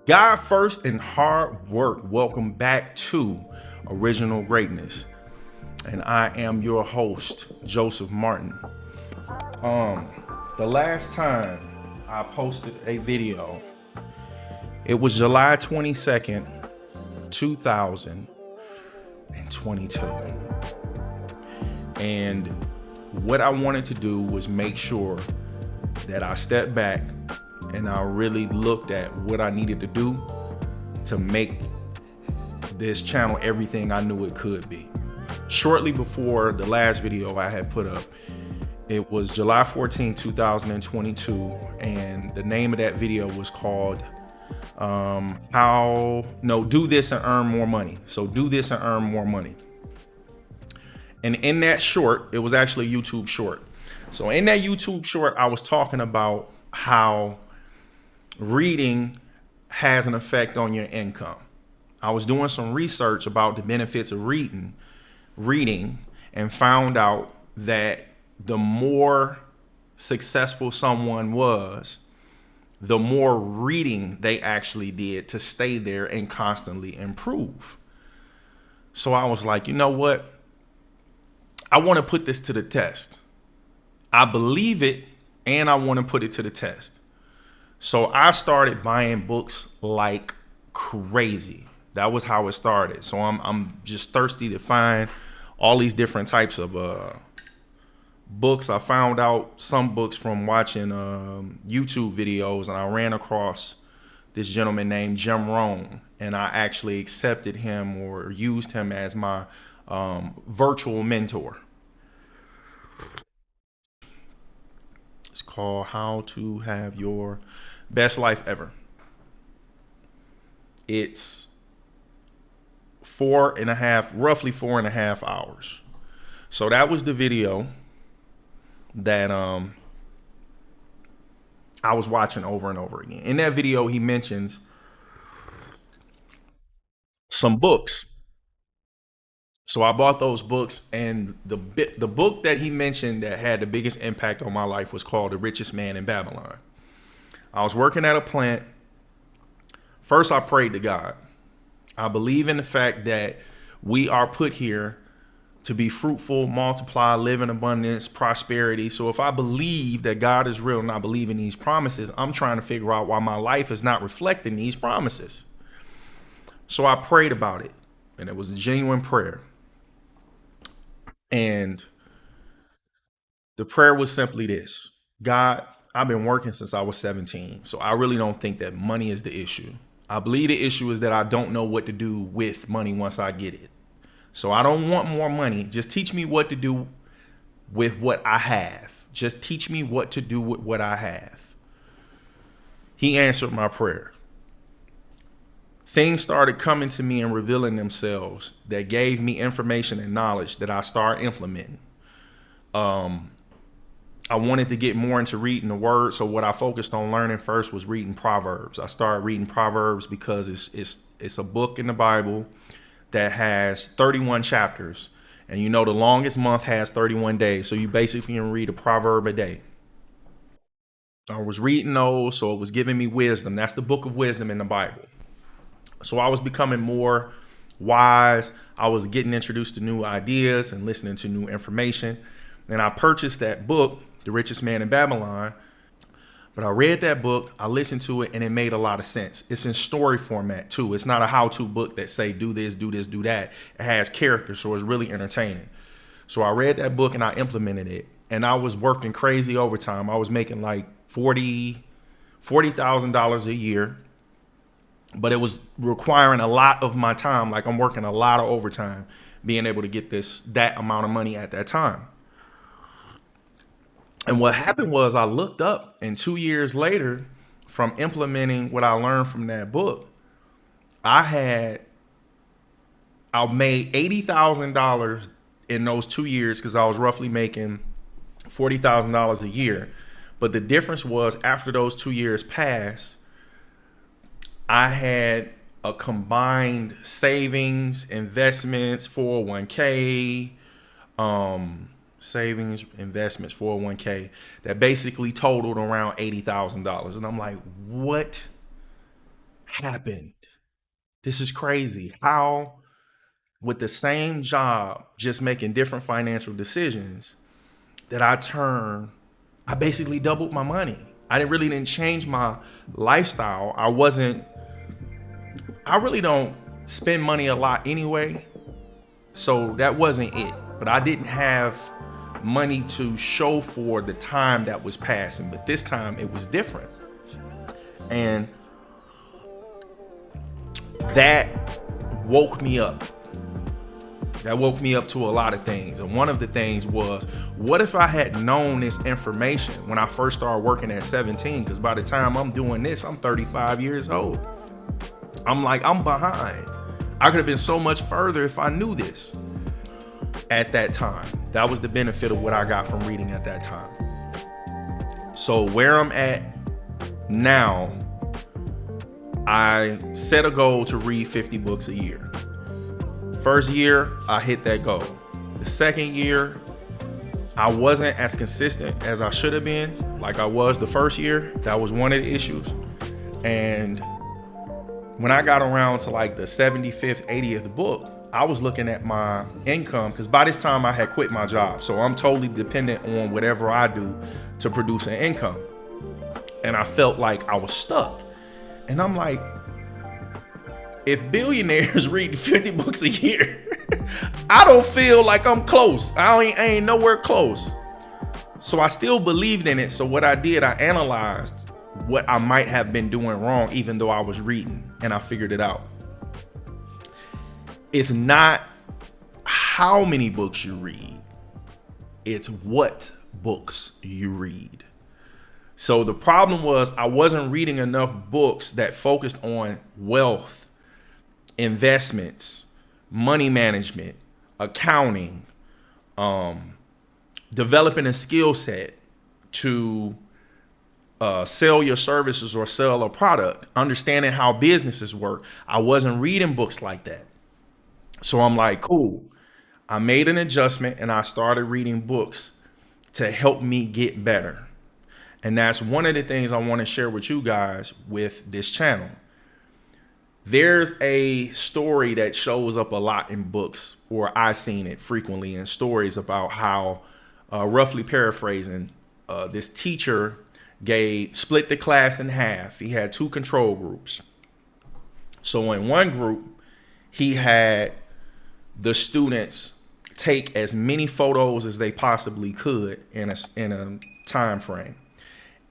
God first and hard work. Welcome back to Original Greatness. And I am your host, Joseph Martin. The last time I posted a video, it was July 22nd, 2022. And what I wanted to do was make sure that I stepped back and I really looked at what I needed to do to make this channel everything I knew it could be. Shortly before the last video I had put up, it was July 14, 2022, and the name of that video was called Do This and Earn More Money. So do this and earn more money. And in that short, it was actually a YouTube short. So in that YouTube short, I was talking about how reading has an effect on your income. I was doing some research about the benefits of reading and found out that the more successful someone was, the more reading they actually did to stay there and constantly improve. So I was like, you know what? I want to put this to the test. I believe it and I want to put it to the test. So I started buying books like crazy. That was how it started. So I'm just thirsty to find all these different types of books. I found out some books from watching YouTube videos, and I ran across this gentleman named Jim Rohn, and I actually accepted him or used him as my virtual mentor. It's called How to Have Your Best Life Ever. It's roughly 4.5 hours. So that was the video that I was watching over and over again. In that video, he mentions some books. So I bought those books, and the book that he mentioned that had the biggest impact on my life was called The Richest Man in Babylon. I was working at a plant. First, I prayed to God. I believe in the fact that we are put here to be fruitful, multiply, live in abundance, prosperity. So if I believe that God is real and I believe in these promises, I'm trying to figure out why my life is not reflecting these promises. So I prayed about it, and it was a genuine prayer. And the prayer was simply this: God, I've been working since I was 17, so I really don't think that money is the issue. I believe the issue is that I don't know what to do with money once I get it. So I don't want more money. Just teach me what to do with what I have. Just teach me what to do with what I have. He answered my prayer. Things started coming to me and revealing themselves that gave me information and knowledge that I started implementing. I wanted to get more into reading the word. So what I focused on learning first was reading Proverbs. I started reading Proverbs because it's a book in the Bible that has 31 chapters. And you know, the longest month has 31 days. So you basically can read a proverb a day. I was reading those, so it was giving me wisdom. That's the book of wisdom in the Bible. So I was becoming more wise. I was getting introduced to new ideas and listening to new information. And I purchased that book, The Richest Man in Babylon. But I read that book, I listened to it, and it made a lot of sense. It's in story format too. It's not a how-to book that say do this, do this, do that. It has characters, so it's really entertaining. So I read that book and I implemented it. And I was working crazy overtime. I was making like $40,000 a year. But it was requiring a lot of my time. Like, I'm working a lot of overtime, being able to get that amount of money at that time. And what happened was I looked up, and 2 years later, from implementing what I learned from that book, I made $80,000 in those 2 years, because I was roughly making $40,000 a year. But the difference was, after those 2 years passed, I had a combined savings, investments, 401k, savings, investments, 401k, that basically totaled around $80,000. And I'm like, what happened? This is crazy. How, with the same job, just making different financial decisions, that I basically doubled my money. I didn't change my lifestyle. I really don't spend money a lot anyway. So that wasn't it. But I didn't have money to show for the time that was passing. But this time it was different. And that woke me up. That woke me up to a lot of things. And one of the things was, what if I had known this information when I first started working at 17? Because by the time I'm doing this, I'm 35 years old. I'm behind. I could have been so much further if I knew this at that time. That was the benefit of what I got from reading at that time. So where I'm at now, I set a goal to read 50 books a year. First year, I hit that goal. The second year, I wasn't as consistent as I should have been, like I was the first year. That was one of the issues. And when I got around to like the 75th, 80th book, I was looking at my income, because by this time I had quit my job. So I'm totally dependent on whatever I do to produce an income. And I felt like I was stuck. And I'm like, if billionaires read 50 books a year, I don't feel like I'm close. I ain't nowhere close. So I still believed in it. So what I did, I analyzed what I might have been doing wrong, even though I was reading, and I figured it out. It's not how many books you read, it's what books you read. So the problem was, I wasn't reading enough books that focused on wealth, investments, money management, accounting, developing a skill set to sell your services or sell a product, understanding how businesses work. I wasn't reading books like that. So I'm like, cool. I made an adjustment and I started reading books to help me get better. And that's one of the things I want to share with you guys with this channel. There's a story that shows up a lot in books, or I've seen it frequently in stories, about how, roughly paraphrasing, this teacher split the class in half. He had two control groups. So in one group, he had the students take as many photos as they possibly could in a time frame.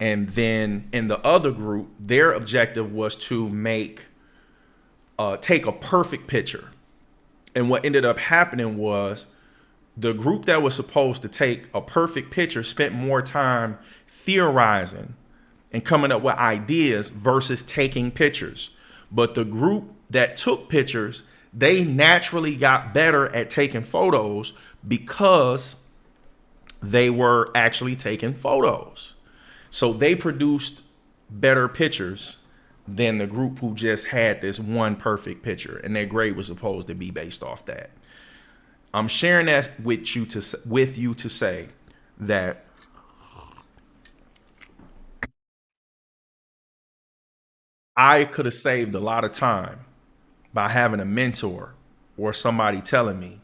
And then in the other group, their objective was to take a perfect picture. And what ended up happening was, the group that was supposed to take a perfect picture spent more time theorizing and coming up with ideas versus taking pictures. But the group that took pictures, they naturally got better at taking photos because they were actually taking photos. So they produced better pictures than the group who just had this one perfect picture, and their grade was supposed to be based off that. I'm sharing that with you to say that I could have saved a lot of time by having a mentor or somebody telling me,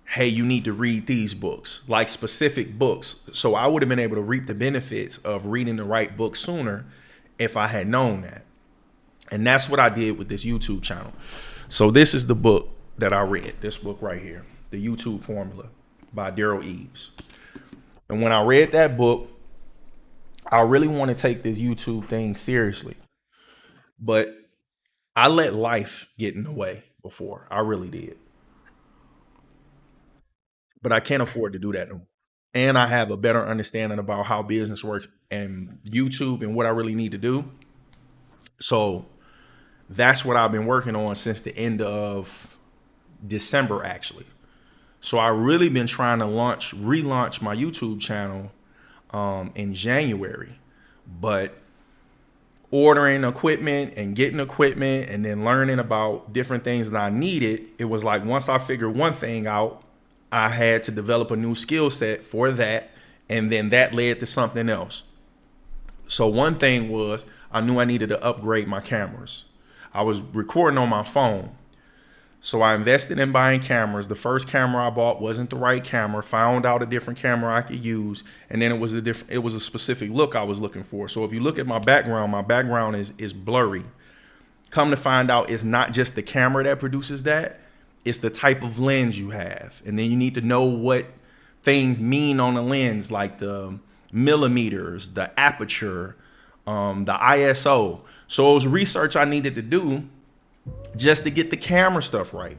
hey, you need to read these books, like specific books. So I would have been able to reap the benefits of reading the right book sooner if I had known that. And that's what I did with this YouTube channel. So this is the book that I read, this book right here, The YouTube Formula by Derral. And when I read that book, I really want to take this YouTube thing seriously. But I let life get in the way before. I really did. But I can't afford to do that no more. And I have a better understanding about how business works and YouTube and what I really need to do. So that's what I've been working on since the end of December, actually. So I really been trying to relaunch my YouTube channel in January, but ordering equipment and getting equipment and then learning about different things that I needed, it was like, once I figured one thing out, I had to develop a new skill set for that. And then that led to something else. So one thing was, I knew I needed to upgrade my cameras. I was recording on my phone. So I invested in buying cameras. The first camera I bought wasn't the right camera. Found out a different camera I could use, and then it was a specific look I was looking for. So if you look at my background is blurry. Come to find out, it's not just the camera that produces that. It's the type of lens you have, and then you need to know what things mean on the lens, like the millimeters, the aperture, the ISO. So it was research I needed to do just to get the camera stuff right.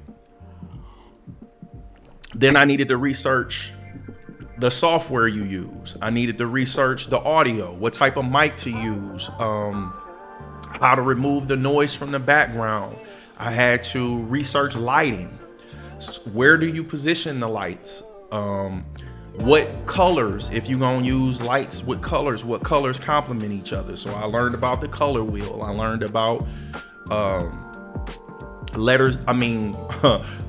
Then I needed to research the software you use. I needed to research the audio, what type of mic to use, how to remove the noise from the background. I had to research lighting. Where do you position the lights? What colors, if you're gonna use lights with colors, what colors complement each other? So I learned about the color wheel. I learned about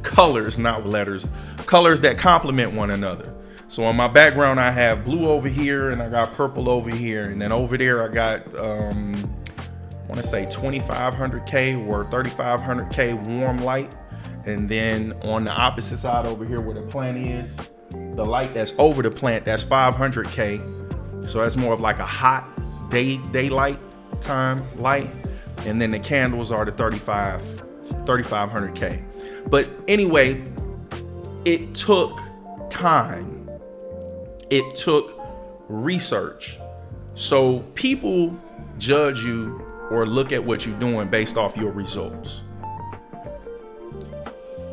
colors, not letters, colors that complement one another. So on my background, I have blue over here and I got purple over here. And then over there, I got, I want to say 2500K or 3500K warm light. And then on the opposite side over here where the plant is, the light that's over the plant, that's 500K. So that's more of like a hot daylight time light. And then the candles are the 3500K. But anyway, it took time. It took research. So people judge you or look at what you're doing based off your results.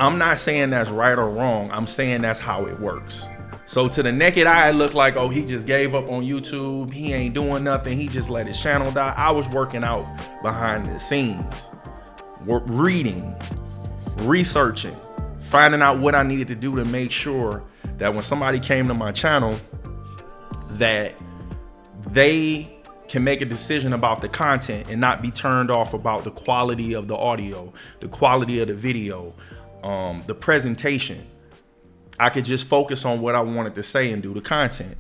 I'm not saying that's right or wrong. I'm saying that's how it works. So to the naked eye, it looked like, oh, he just gave up on YouTube. He ain't doing nothing. He just let his channel die. I was working out behind the scenes, reading, researching, finding out what I needed to do to make sure that when somebody came to my channel, that they can make a decision about the content and not be turned off about the quality of the audio, the quality of the video, the presentation. I could just focus on what I wanted to say and do the content.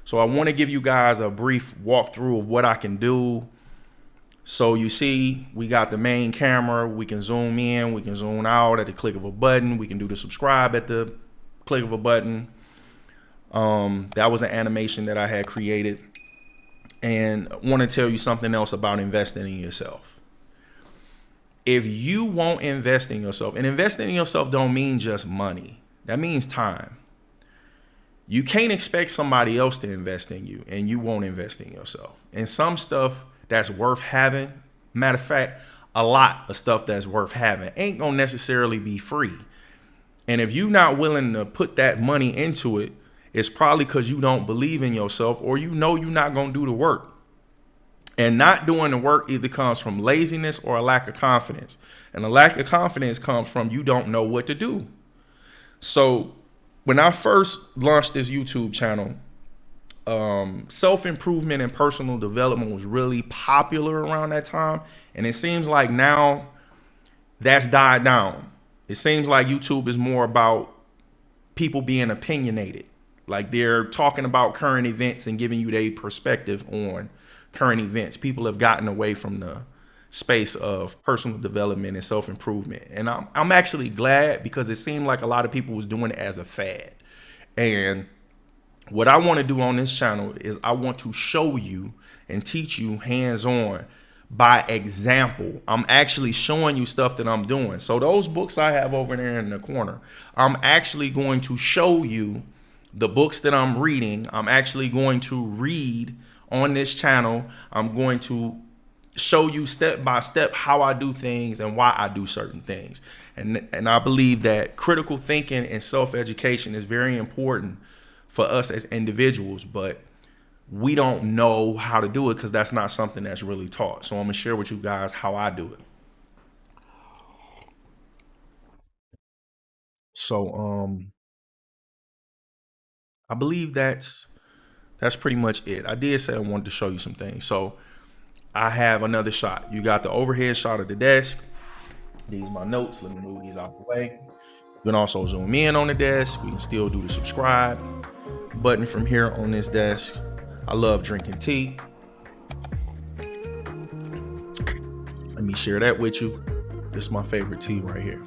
So I want to give you guys a brief walkthrough of what I can do. So you see, we got the main camera. We can zoom in, we can zoom out at the click of a button. We can do the subscribe at the click of a button. That was an animation that I had created. And I want to tell you something else about investing in yourself. If you won't invest in yourself, and investing in yourself don't mean just money. That means time. You can't expect somebody else to invest in you and you won't invest in yourself. And some stuff that's worth having, matter of fact, a lot of stuff that's worth having ain't gonna necessarily be free. And if you're not willing to put that money into it, it's probably because you don't believe in yourself, or you know you're not gonna do the work. And not doing the work either comes from laziness or a lack of confidence. And a lack of confidence comes from you don't know what to do. So when I first launched this YouTube channel, self-improvement and personal development was really popular around that time. And it seems like now that's died down. It seems like YouTube is more about people being opinionated. Like they're talking about current events and giving you their perspective on current events. People have gotten away from the space of personal development and self-improvement. And I'm actually glad, because it seemed like a lot of people was doing it as a fad. And what I want to do on this channel is I want to show you and teach you hands-on by example. I'm actually showing you stuff that I'm doing. So those books I have over there in the corner, I'm actually going to show you the books that I'm reading. I'm actually going to read on this channel. I'm going to show you step by step how I do things and why I do certain things. And I believe that critical thinking and self-education is very important for us as individuals, but we don't know how to do it because that's not something that's really taught. So I'm gonna share with you guys how I do it. So I believe that's pretty much it. I did say I wanted to show you some things. So I have another shot. You got the overhead shot of the desk. These are my notes. Let me move these out the way. You can also zoom in on the desk. We can still do the subscribe button from here on this desk. I love drinking tea. Let me share that with you. This is my favorite tea right here.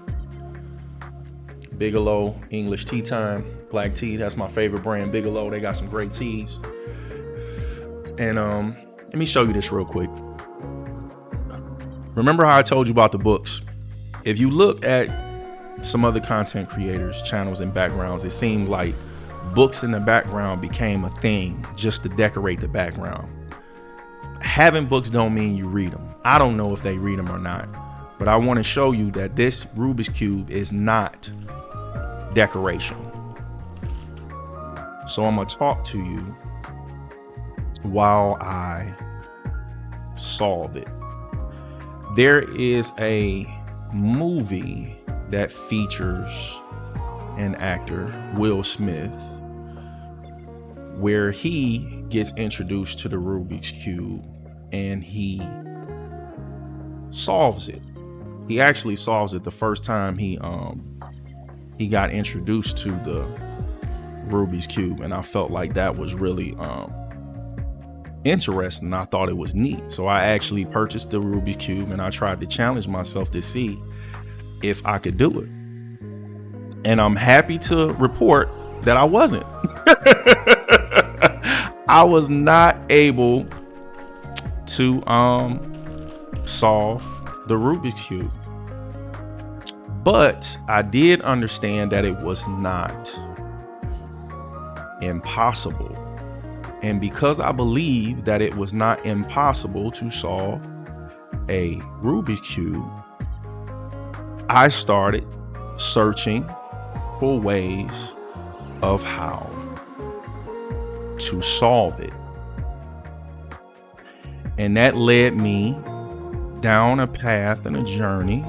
Bigelow English Tea Time black tea. That's my favorite brand, Bigelow. They got some great teas. And let me show you this real quick. Remember how I told you about the books? If you look at some other content creators' channels and backgrounds, it seemed like books in the background became a thing just to decorate the background. Having books don't mean you read them. I don't know if they read them or not, but I want to show you that this Rubik's Cube is not decoration. So I'm going to talk to you while I solve it. There is a movie that features an actor, Will Smith, where he gets introduced to the Rubik's Cube and he solves it. He actually solves it the first time he got introduced to the Rubik's Cube, and I felt like that was really interesting. I thought it was neat. So I actually purchased the Rubik's Cube and I tried to challenge myself to see if I could do it. And I'm happy to report that I wasn't. I was not able to solve the Rubik's Cube. But I did understand that it was not impossible. And because I believe that it was not impossible to solve a Rubik's Cube, I started searching for ways of how to solve it. And that led me down a path and a journey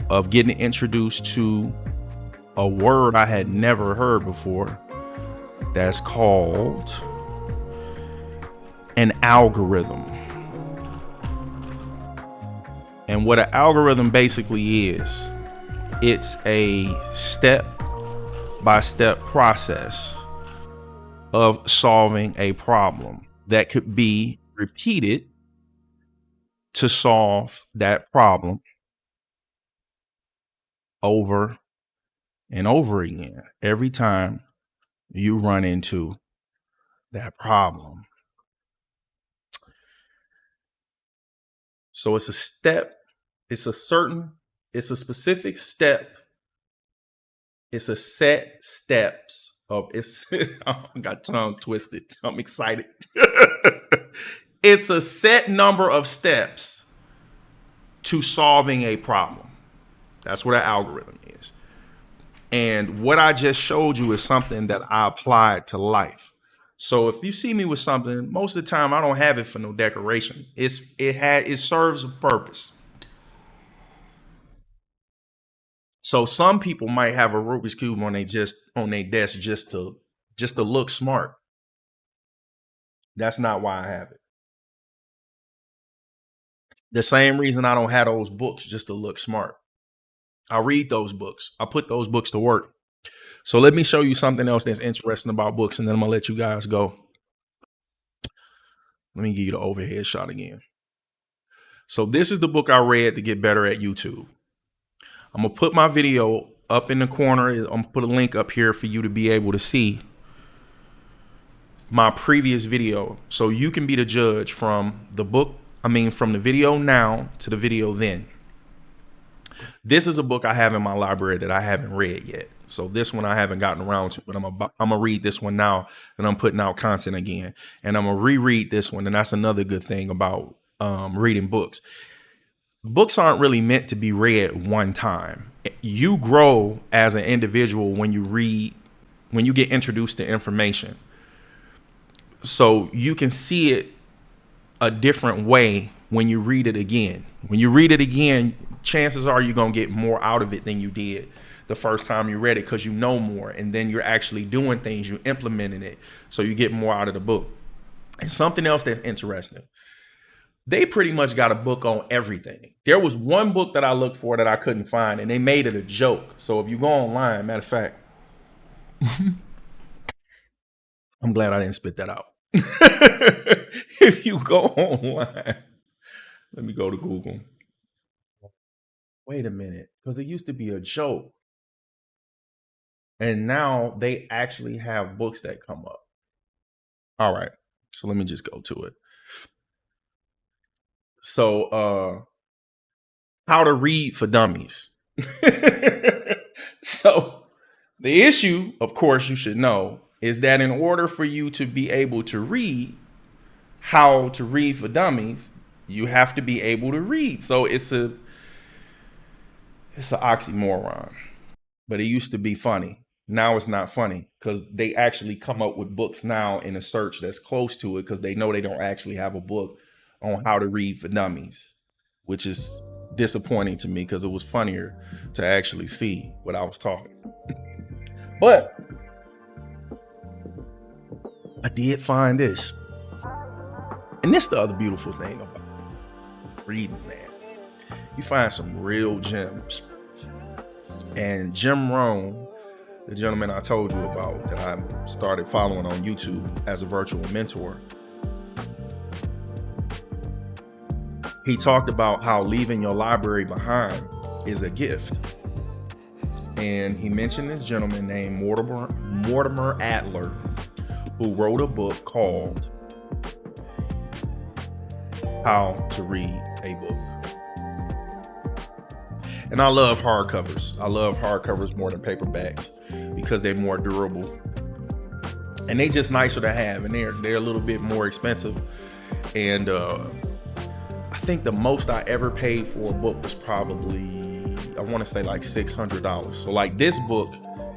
of getting introduced to a word I had never heard before. That's called an algorithm. And what an algorithm basically is, it's a step-by-step process of solving a problem that could be repeated to solve that problem over and over again every time you run into that problem. So it's a step, it's a specific step, it's a set steps of it's I got tongue twisted. I'm excited. It's a set number of steps to solving a problem. That's what an algorithm is. And what I just showed you is something that I applied to life. So if you see me with something, most of the time I don't have it for no decoration. It serves a purpose. So some people might have a Rubik's Cube on their desk just to look smart. That's not why I have it. The same reason I don't have those books just to look smart. I read those books. I put those books to work. So let me show you something else that's interesting about books, and then I'm gonna let you guys go. Let me give you the overhead shot again. So this is the book I read to get better at YouTube. I'm gonna put my video up in the corner. I'm gonna put a link up here for you to be able to see my previous video, so you can be the judge from the video now to the video then. This is a book I have in my library that I haven't read yet. So this one I haven't gotten around to, but I'm gonna read this one now that I'm putting out content again. And I'm gonna reread this one. And that's another good thing about reading books. Books aren't really meant to be read one time. You grow as an individual when you read, when you get introduced to information. So you can see it a different way when you read it again. When you read it again, chances are you're going to get more out of it than you did the first time you read it, because you know more, and then you're actually doing things, you're implementing it, so you get more out of the book. And something else that's interesting, they pretty much got a book on everything. There was one book that I looked for that I couldn't find, and they made it a joke. So if you go online, matter of fact, I'm glad I didn't spit that out. If you go online, let me go to Google. wait a minute, because it used to be a joke. And now they actually have books that come up. All right. So let me just go to it. So how to read for dummies. So the issue, of course, you should know, is that in order for you to be able to read how to read for dummies, you have to be able to read. So it's an oxymoron. But it used to be funny. Now it's not funny because they actually come up with books now in a search that's close to it because they know they don't actually have a book on how to read for dummies, which is disappointing to me because it was funnier to actually see what I was talking. But I did find this. And this is the other beautiful thing about reading, man. You find some real gems. And Jim Rohn, the gentleman I told you about that I started following on YouTube as a virtual mentor, he talked about how leaving your library behind is a gift. And he mentioned this gentleman named Mortimer Adler, who wrote a book called How to Read a Book. And I love hardcovers. I love hardcovers more than paperbacks because they're more durable. And they just nicer to have, and they're a little bit more expensive. And I think the most I ever paid for a book was probably, I want to say like $600. So like this book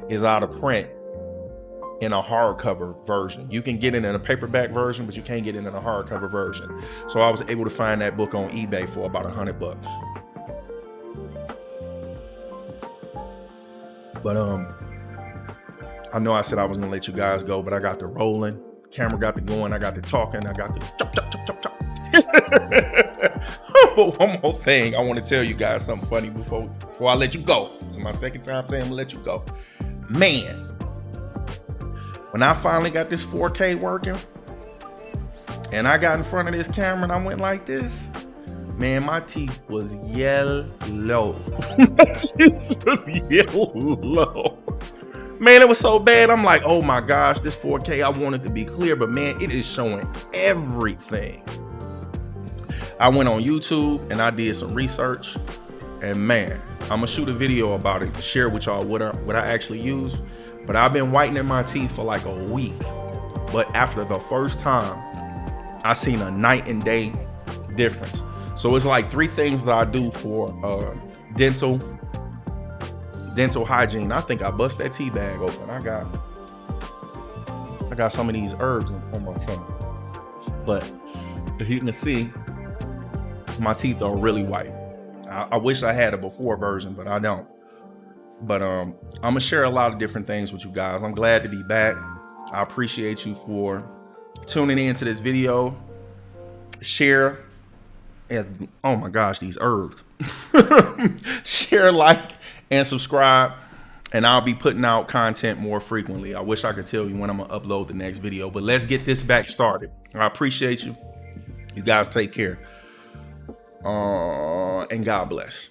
is out of print in a hardcover version. You can get it in a paperback version, but you can't get it in a hardcover version. So I was able to find that book on eBay for about $100. But I know I said I was gonna let you guys go, but I got to rolling, camera got to going, I got to talking, I got to chop. But one more thing, I want to tell you guys something funny before I let you go. This is my second time saying I'm gonna let you go. Man, when I finally got this 4K working, and I got in front of this camera and I went like this, man, my teeth was yellow. My teeth was yellow. Man, it was so bad. I'm like, oh my gosh, this 4K, I want it to be clear, but man, it is showing everything. I went on YouTube and I did some research, and man, I'm gonna shoot a video about it to share with y'all what I actually use. But I've been whitening my teeth for like a week. But after the first time, I seen a night and day difference. So it's like 3 things that I do for dental hygiene. I think I bust that tea bag open. I got some of these herbs on my tongue. But if you can see, my teeth are really white. I wish I had a before version, but I don't. But I'm gonna share a lot of different things with you guys. I'm glad to be back. I appreciate you for tuning into this video. Share. And oh my gosh, these herbs. Share, like, and subscribe, and I'll be putting out content more frequently. I wish I could tell you when I'm gonna upload the next video, but let's get this back started. I appreciate you. You guys take care. And God bless.